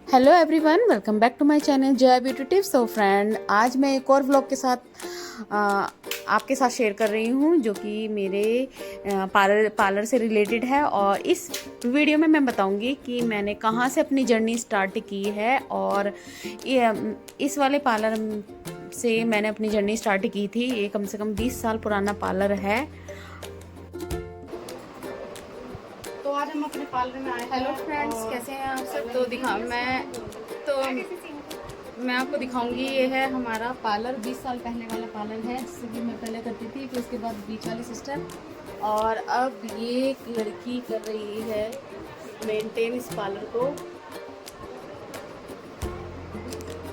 Hello everyone, welcome back to my channel Jai beauty tips. So friend, आज मैं एक और व्लॉग के साथ आपके साथ शेयर कर रही हूँ जो कि मेरे पार्लर से रिलेटेड है। और इस वीडियो में मैं बताऊँगी कि मैंने कहाँ से अपनी जर्नी स्टार्ट की है। और इस वाले पार्लर से मैंने अपनी जर्नी स्टार्ट की थी। ये कम से कम 20 साल पुराना पार्लर है। तो आज हम अपने पार्लर में आए हैं। हेलो फ्रेंड्स, कैसे हैं आप सब? मैं आपको दिखाऊंगी। ये है हमारा पार्लर, 20 साल पहले वाला पार्लर है जिससे कि मैं पहले करती थी। फिर उसके बाद बीच वाली सिस्टर, और अब ये एक लड़की कर रही है मेंटेन इस पार्लर को।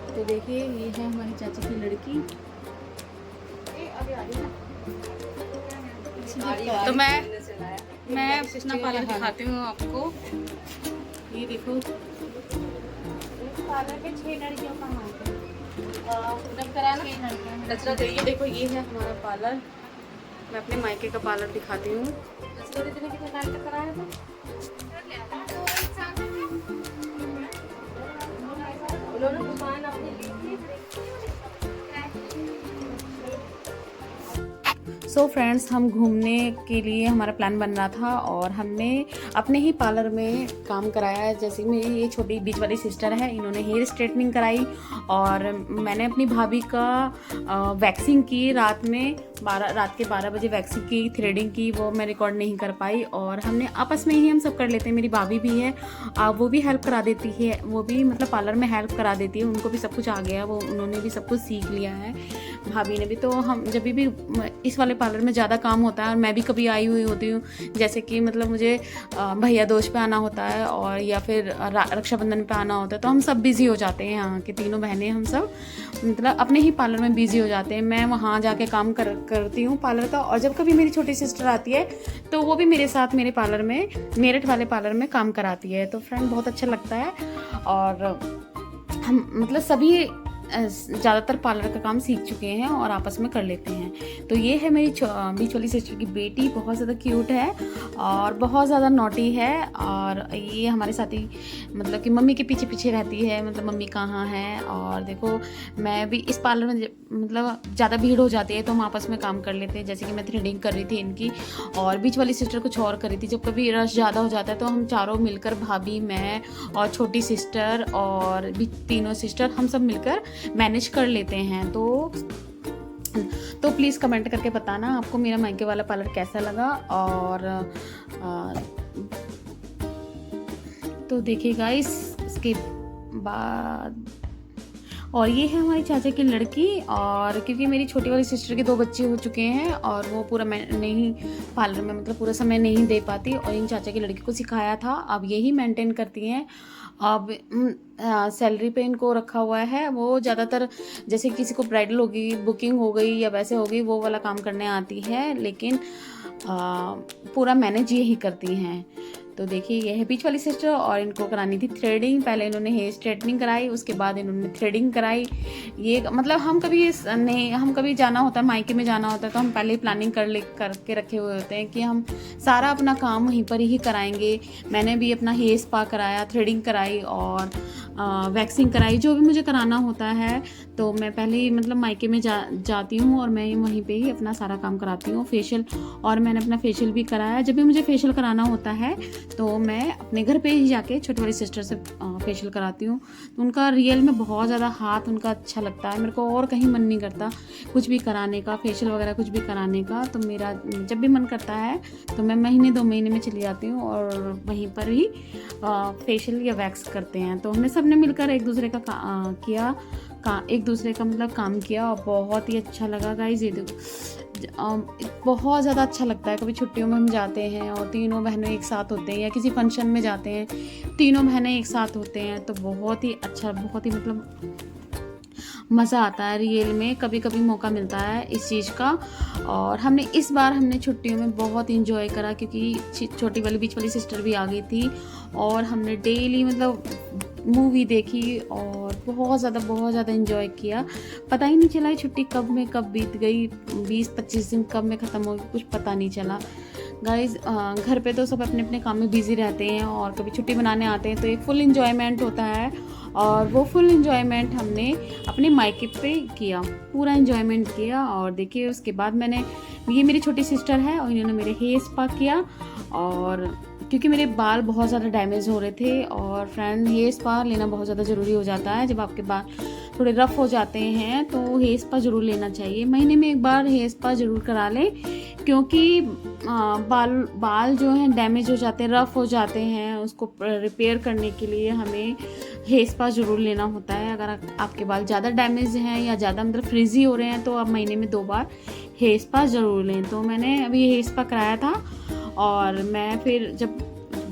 तो देखिए, ये है हमारी चाची की लड़की। तो मैं अपना पार्लर दिखाती हूँ आपको। ये देखो, पार्लर पे 6 लड़कियों का हाथ है। ये देखो, ये है हमारा पार्लर। मैं अपने मायके का पार्लर दिखाती हूँ। सो फ्रेंड्स, हम घूमने के लिए हमारा प्लान बन रहा था और हमने अपने ही पार्लर में काम कराया है। जैसे मेरी ये छोटी बीच वाली सिस्टर है, इन्होंने हेयर स्ट्रेटनिंग कराई और मैंने अपनी भाभी का वैक्सिंग की। रात के 12 बजे वैक्सिंग की, थ्रेडिंग की। वो मैं रिकॉर्ड नहीं कर पाई। और हमने आपस में ही हम सब कर लेते हैं। मेरी भाभी भी है, वो भी हेल्प करा देती है। वो भी मतलब पार्लर में हेल्प करा देती है। उनको भी सब कुछ आ गया, उन्होंने भी सब कुछ सीख लिया है, भाभी ने भी। तो हम जब भी इस वाले पार्लर में ज़्यादा काम होता है और मैं भी कभी आई हुई होती हूँ, जैसे कि मतलब मुझे भैया दोष पे आना होता है और या फिर रक्षाबंधन पे आना होता है, तो हम सब बिज़ी हो जाते हैं। यहाँ के तीनों बहनें हम सब मतलब अपने ही पार्लर में बिज़ी हो जाते हैं। मैं वहाँ जाके काम करती हूँ पार्लर का। और जब कभी मेरी छोटी सिस्टर आती है तो वो भी मेरे साथ मेरे पार्लर में, मेरठ वाले पार्लर में काम कराती है। तो फ्रेंड, बहुत अच्छा लगता है। और हम मतलब सभी ज़्यादातर पार्लर का काम सीख चुके हैं और आपस में कर लेते हैं। तो ये है मेरी बीच वाली सिस्टर की बेटी। बहुत ज़्यादा क्यूट है और बहुत ज़्यादा नॉटी है। और ये हमारे साथ ही मतलब कि मम्मी के पीछे पीछे रहती है, मतलब मम्मी कहाँ है। और देखो, मैं भी इस पार्लर में मतलब ज़्यादा भीड़ हो जाती है तो हम आपस में काम कर लेते हैं। जैसे कि मैं थ्रेडिंग कर रही थी इनकी और बीच वाली सिस्टर कुछ और कर रही थी। जब कभी रश ज़्यादा हो जाता है तो हम चारों मिलकर, भाभी, मैं और छोटी सिस्टर और भी तीनों सिस्टर, हम सब मिलकर मैनेज कर लेते हैं। तो प्लीज़ कमेंट करके बताना आपको मेरा मायके वाला पार्लर कैसा लगा। और तो देखिए गाइस, इसके बाद और ये है हमारी चाचा की लड़की। और क्योंकि मेरी छोटी वाली सिस्टर के 2 बच्चे हो चुके हैं और वो पूरा नहीं पार्लर में मतलब पूरा समय नहीं दे पाती, और इन चाचा की लड़की को सिखाया था, अब यही मेंटेन करती हैं। अब सैलरी पे इनको रखा हुआ है। वो ज़्यादातर जैसे किसी को ब्राइडल होगी, बुकिंग हो गई या वैसे हो गई, वो वाला काम करने आती है, लेकिन पूरा मैनेज यही करती हैं। तो देखिए, ये है बीच वाली सिस्टर और इनको करानी थी थ्रेडिंग। पहले इन्होंने हेयर स्ट्रेटनिंग कराई, उसके बाद इन्होंने थ्रेडिंग कराई। ये मतलब हम कभी जाना होता है, मायके में जाना होता है, तो हम पहले ही प्लानिंग करके रखे हुए होते हैं कि हम सारा अपना काम वहीं पर ही कराएंगे। मैंने भी अपना हेयर स्पा कराया, थ्रेडिंग कराई और वैक्सिंग कराई। जो भी मुझे कराना होता है तो मैं पहले ही मतलब मायके में जाती हूँ और मैं वहीं पे ही अपना सारा काम कराती हूँ। फेशियल, और मैंने अपना फेशियल भी कराया। जब भी मुझे फेशियल कराना होता है तो मैं अपने घर पे ही जाके छोटी वाली सिस्टर से फेशियल कराती हूँ। तो उनका रियल में बहुत ज़्यादा हाथ उनका अच्छा लगता है। मेरे को और कहीं मन नहीं करता कुछ भी कराने का, फेशियल वगैरह कुछ भी कराने का। तो मेरा जब भी मन करता है तो मैं महीने 2 महीने में चली जाती हूँ और वहीं पर ही फेशियल या वैक्स करते हैं। तो हमने सबने मिलकर एक दूसरे का एक दूसरे का मतलब काम किया और बहुत ही अच्छा लगा गाइस। ये बहुत ज़्यादा अच्छा लगता है। कभी छुट्टियों में हम जाते हैं और तीनों बहनें एक साथ होते हैं, या किसी फंक्शन में जाते हैं, तीनों बहनें एक साथ होते हैं, तो बहुत ही अच्छा, बहुत ही मतलब मज़ा आता है रियल में। कभी कभी मौका मिलता है इस चीज़ का। और इस बार हमने छुट्टियों में बहुत इंजॉय करा, क्योंकि छोटी वाली बीच वाली सिस्टर भी आ गई थी और हमने डेली मतलब मूवी देखी और बहुत ज़्यादा इंजॉय किया। पता ही नहीं चला छुट्टी कब बीत गई, 20-25 दिन कब में ख़त्म हो गई, कुछ पता नहीं चला। गाइज घर पे तो सब अपने अपने काम में बिज़ी रहते हैं और कभी छुट्टी बनाने आते हैं तो एक फुल इंजॉयमेंट होता है और वो फुल एंजॉयमेंट हमने अपने मायके पे किया, पूरा एंजॉयमेंट किया। और देखिए उसके बाद मैंने, ये मेरी छोटी सिस्टर है और इन्होंने मेरे हेयर स्पा किया। और क्योंकि मेरे बाल बहुत ज़्यादा डैमेज हो रहे थे, और फ्रेंड हेयर स्पा लेना बहुत ज़्यादा ज़रूरी हो जाता है जब आपके बाल थोड़े रफ़ हो जाते हैं, तो हेयर स्पा ज़रूर लेना चाहिए। महीने में एक बार हेयर स्पा ज़रूर करा लें, क्योंकि बाल जो हैं डैमेज हो जाते हैं, रफ़ हो जाते हैं, उसको रिपेयर करने के लिए हमें हेयर स्पा ज़रूर लेना होता है। अगर आपके बाल ज़्यादा डैमेज हैं या ज़्यादा मतलब फ्रिजी हो रहे हैं तो आप महीने में 2 बार हेयर स्पा ज़रूर लें। तो मैंने अभी हेयर स्पा कराया था, और मैं फिर जब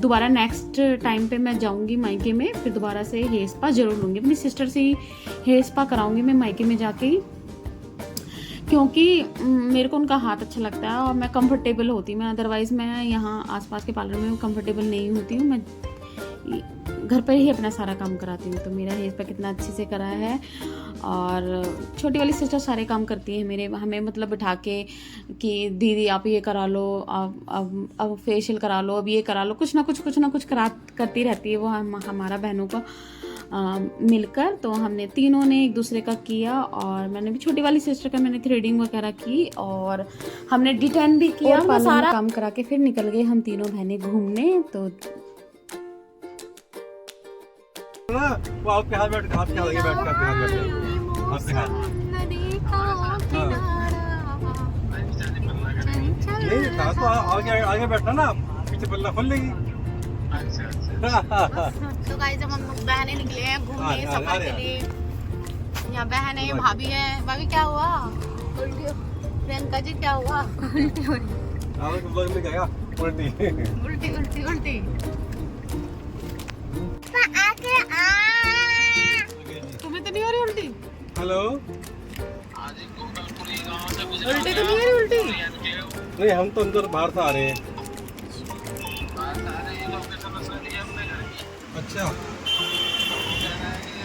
दोबारा नेक्स्ट टाइम पे मैं जाऊंगी मायके में, फिर दोबारा से हेयर स्पा जरूर लूँगी। अपनी सिस्टर से ही हेयर स्पा कराऊंगी मैं मायके में जाके ही, क्योंकि मेरे को उनका हाथ अच्छा लगता है और मैं कंफर्टेबल होती मैं। अदरवाइज़ मैं यहाँ आसपास के पार्लर में कंफर्टेबल नहीं होती हूँ, मैं घर पर ही अपना सारा काम कराती हूँ। तो मेरा हेयर स्पा कितना अच्छे से करा है। और छोटी वाली सिस्टर सारे काम करती है मेरे, हमें मतलब बिठा के कि दीदी आप ये करा लो, अब फेशियल करा लो, अब ये करा लो, कुछ ना कुछ करती रहती है वो हमारा बहनों को मिलकर। तो हमने तीनों ने एक दूसरे का किया, और मैंने भी छोटी वाली सिस्टर का मैंने थ्रेडिंग वगैरह की, और हमने डिटेन भी किया। और सारा काम करा के फिर निकल गए हम तीनों बहनें घूमने। तो वो आपके हाथ बैठ, आपके आगे बैठ कर, आपके हाथ बैठ, आपके हाथ नहीं था तो आगे बैठना ना, पीछे पल्ला खोल लेगी। तो गाइस हम लोग बहनें निकले हैं घूमने सफर के लिए। यहाँ बहन है, भाभी है। भाभी क्या हुआ? उल्टी। प्रियंका जी क्या हुआ? उल्टी हो रही। उल्टी उल्टी उल्टी। तुम्हें तो नहीं हो रही उल्टी? हेलो, उल्टी तो नहीं हो रही उल्टी? नहीं हम तो अंदर बाहर से आ रहे हैं। अच्छा,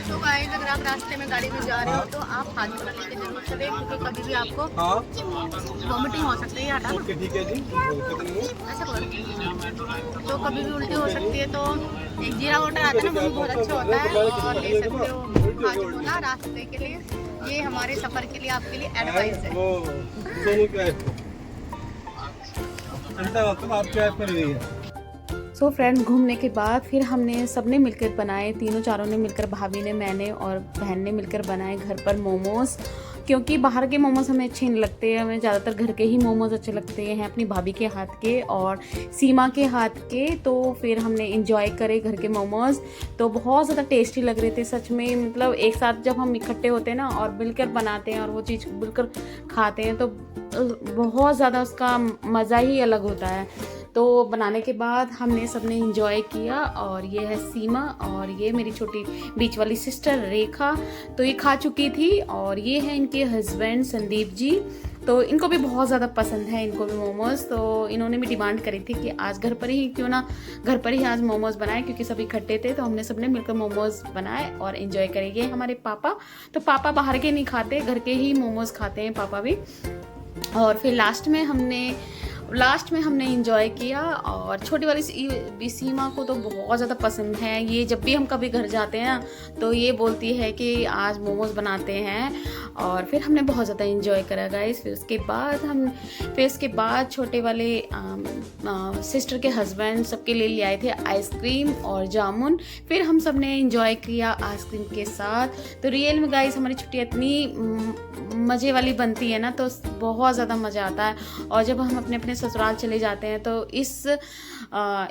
तो गाइस अगर आप रास्ते में गाड़ी में जा रहे हो तो आप हाथ में लेके जरूर चले, क्योंकि कभी भी आपको हाँ वॉमिटिंग हो सकती है। हटा ओके ठीक है जी, ऐसा करो, तो कभी भी उल्टी हो सकती है। तो एक जीरा वाटर आता है ना, वो भी बहुत अच्छा होता है और ले सकते हो हाजमोला रास्ते के लिए। ये हमारे सफर के लिए आपके लिए एडवाइस है। वो दोनों क्या है, चिंता मत करो, आपके ऐप पर नहीं है। सो फ्रेंड घूमने के बाद फिर हमने सबने मिलकर बनाए, तीनों चारों ने मिलकर, भाभी ने, मैंने और बहन ने मिलकर बनाए घर पर मोमोज़। क्योंकि बाहर के मोमोज़ हमें अच्छे नहीं लगते, हमें ज़्यादातर घर के ही मोमोज़ अच्छे लगते हैं, अपनी भाभी के हाथ के और सीमा के हाथ के। तो फिर हमने इंजॉय करे घर के मोमोज़, तो बहुत ज़्यादा टेस्टी लग रहे थे सच में। मतलब एक साथ जब हम इकट्ठे होते हैं ना और मिलकर बनाते हैं और वो चीज़ मिलकर खाते हैं, तो बहुत ज़्यादा उसका मज़ा ही अलग होता है। तो बनाने के बाद हमने सबने इंजॉय किया। और ये है सीमा, और ये मेरी छोटी बीच वाली सिस्टर रेखा, तो ये खा चुकी थी। और ये है इनके हस्बैंड संदीप जी, तो इनको भी बहुत ज़्यादा पसंद है, इनको भी मोमोज़। तो इन्होंने भी डिमांड करी थी कि आज घर पर ही क्यों ना, घर पर ही आज मोमोज़ बनाए, क्योंकि सब इकट्ठे थे। तो हमने सबने मिलकर मोमोज़ बनाए और एंजॉय करेंगे। हमारे पापा, तो पापा बाहर के नहीं खाते, घर के ही मोमोज़ खाते हैं पापा भी। और फिर लास्ट में हमने इंजॉय किया। और छोटी वाली सीमा को तो बहुत ज़्यादा पसंद है। ये जब भी हम कभी घर जाते हैं तो ये बोलती है कि आज मोमोज़ बनाते हैं। और फिर हमने बहुत ज़्यादा इंजॉय करा गाइस। फिर उसके बाद छोटे वाले सिस्टर के हस्बैंड सबके लिए ले आए थे आइसक्रीम और जामुन। फिर हम सब ने इंजॉय किया आइसक्रीम के साथ। तो रियल में गाइस हमारी छुट्टियाँ इतनी मज़े वाली बनती है ना, तो बहुत ज़्यादा मज़ा आता है। और जब हम अपने अपने ससुराल चले जाते हैं तो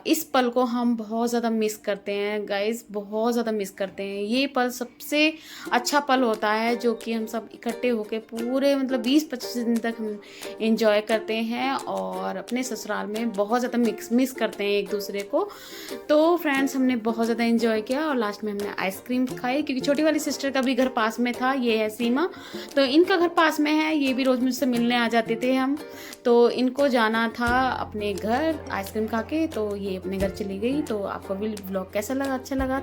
इस पल को हम बहुत ज़्यादा मिस करते हैं गाइस, बहुत ज़्यादा मिस करते हैं। ये पल सबसे अच्छा पल होता है जो कि हम सब इकट्ठे होकर पूरे मतलब 20-25 दिन तक हम इंजॉय करते हैं और अपने ससुराल में बहुत ज़्यादा मिस करते हैं एक दूसरे को। तो फ्रेंड्स हमने बहुत ज़्यादा इंजॉय किया और लास्ट में हमने आइसक्रीम खाई, क्योंकि छोटी वाली सिस्टर का भी घर पास में था। ये है सीमा, तो इनका घर पास में है, ये भी रोज़ मुझसे मिलने आ जाते थे हम। तो इनको जाना था अपने घर आइसक्रीम खा के, तो ये अपने घर चली गई। तो आपको भी व्लॉग कैसा लगा, अच्छा लगा